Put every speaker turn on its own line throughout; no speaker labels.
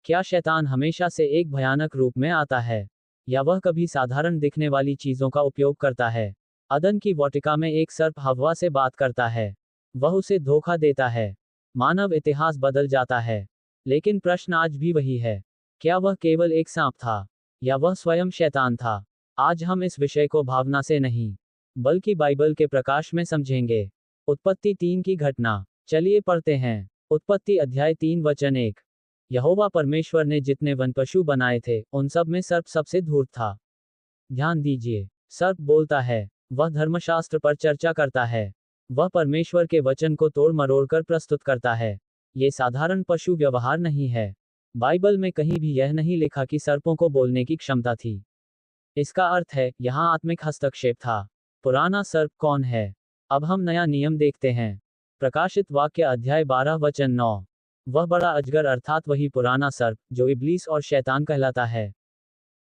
क्या शैतान हमेशा से एक भयानक रूप में आता है, या वह कभी साधारण दिखने वाली चीजों का उपयोग करता है? अदन की वाटिका में एक सर्प हव्वा से बात करता है। वह उसे धोखा देता है। मानव इतिहास बदल जाता है। लेकिन प्रश्न आज भी वही है। क्या वह केवल एक सांप था, या वह स्वयं शैतान था? आज हम इस विषय को भावना से नहीं, बल्कि बाइबल के प्रकाश में समझेंगे। उत्पत्ति 3 की घटना। चलिए पढ़ते हैं। उत्पत्ति अध्याय 3 वचन 1। यहोवा परमेश्वर ने जितने वन पशु बनाए थे, उन सब में सर्प सबसे धूर्त था। ध्यान दीजिए, सर्प बोलता है। वह धर्मशास्त्र पर चर्चा करता है। वह परमेश्वर के वचन को तोड़ मरोड़ कर प्रस्तुत करता है। ये साधारण पशु व्यवहार नहीं है। बाइबल में कहीं भी यह नहीं लिखा कि सर्पों को बोलने की क्षमता थी। इसका अर्थ है, यहाँ आत्मिक हस्तक्षेप था। पुराना सर्प कौन है? अब हम नया नियम देखते हैं। प्रकाशित वाक्य अध्याय 12 वचन 9। वह बड़ा अजगर अर्थात वही पुराना सर्प, जो इब्लीस और शैतान कहलाता है।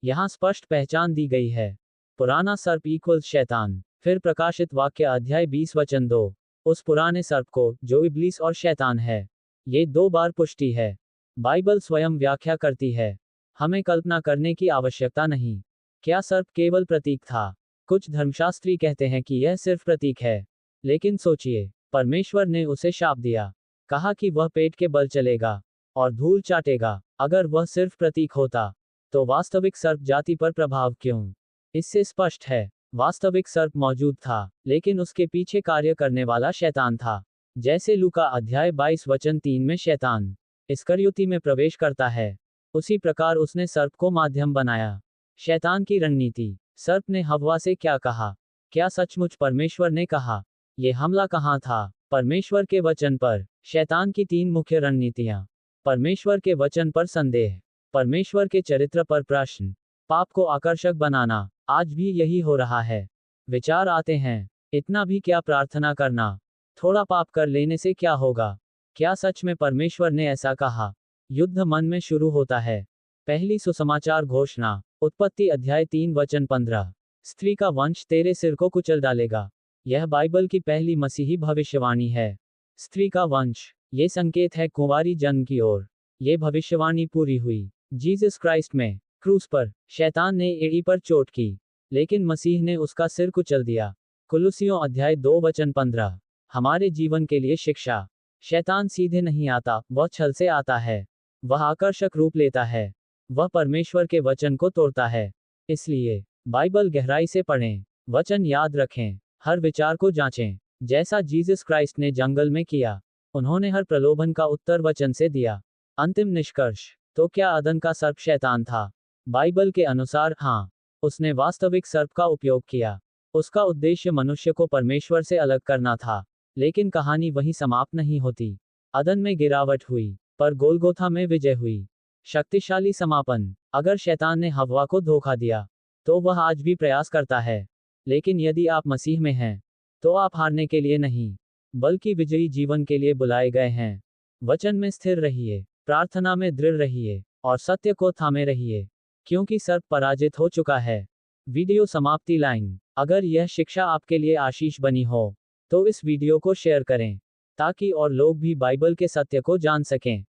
यहाँ स्पष्ट पहचान दी गई है। पुराना सर्प इक्वल्स शैतान। फिर प्रकाशित वाक्य अध्याय 20 वचन 2। उस पुराने सर्प को, जो इब्लीस और शैतान है। ये 2 बार पुष्टि है। बाइबल स्वयं व्याख्या करती है। हमें कल्पना करने की आवश्यकता नहीं। क्या सर्प केवल प्रतीक था? कुछ धर्मशास्त्री कहते हैं कि यह सिर्फ प्रतीक है। लेकिन सोचिए, परमेश्वर ने उसे शाप दिया। कहा कि वह पेट के बल चलेगा और धूल चाटेगा। अगर वह सिर्फ प्रतीक होता, तो वास्तविक सर्प जाति पर प्रभाव क्यों? इससे स्पष्ट है, वास्तविक सर्प मौजूद था, लेकिन उसके पीछे कार्य करने वाला शैतान था। जैसे लूका अध्याय 22 वचन 3 में शैतान इस्करियोती में प्रवेश करता है, उसी प्रकार उसने सर्प को माध्यम बनाया। शैतान की रणनीति। सर्प ने हव्वा से क्या कहा? क्या सचमुच परमेश्वर ने कहा? ये हमला कहाँ था? परमेश्वर के वचन पर। शैतान की 3 मुख्य रणनीतियां। परमेश्वर के वचन पर संदेह, परमेश्वर के चरित्र पर प्रश्न, पाप को आकर्षक बनाना। आज भी यही हो रहा है। विचार आते हैं, इतना भी क्या प्रार्थना करना? थोड़ा पाप कर लेने से क्या होगा? क्या सच में परमेश्वर ने ऐसा कहा? युद्ध मन में शुरू होता है। पहली सुसमाचार घोषणा। उत्पत्ति अध्याय 3 वचन 15। स्त्री का वंश तेरे सिर को कुचल डालेगा। यह बाइबल की पहली मसीही भविष्यवाणी है। स्त्री का वंश, ये संकेत है कुंवारी जन्म की ओर। ये भविष्यवाणी पूरी हुई जीसस क्राइस्ट में। क्रूस पर, शैतान ने एड़ी पर चोट की, लेकिन मसीह ने उसका सिर कुचल दिया। कुलुसियों अध्याय 2 वचन 15। हमारे जीवन के लिए शिक्षा। शैतान सीधे नहीं आता, वह छल से आता है। वह आकर्षक रूप लेता है। वह परमेश्वर के वचन को तोड़ता है। इसलिए बाइबल गहराई से पढ़ें, वचन याद रखें, हर विचार को जांचें, जैसा जीसस क्राइस्ट ने जंगल में किया। उन्होंने हर प्रलोभन का उत्तर वचन से दिया। अंतिम निष्कर्ष। तो क्या अदन का सर्प शैतान था? बाइबल के अनुसार हाँ। उसने वास्तविक सर्प का उपयोग किया। उसका उद्देश्य मनुष्य को परमेश्वर से अलग करना था। लेकिन कहानी वहीं समाप्त नहीं होती। अदन में गिरावट हुई, पर गोलगोथा में विजय हुई। शक्तिशाली समापन। अगर शैतान ने हव्वा को धोखा दिया, तो वह आज भी प्रयास करता है। लेकिन यदि आप मसीह में हैं, तो आप हारने के लिए नहीं, बल्कि विजयी जीवन के लिए बुलाए गए हैं। वचन में स्थिर रहिए, प्रार्थना में दृढ़ रहिए, और सत्य को थामे रहिए, क्योंकि सर्प पराजित हो चुका है। वीडियो समाप्ति लाइन। अगर यह शिक्षा आपके लिए आशीष बनी हो, तो इस वीडियो को शेयर करें, ताकि और लोग भी बाइबल के सत्य को जान सकें।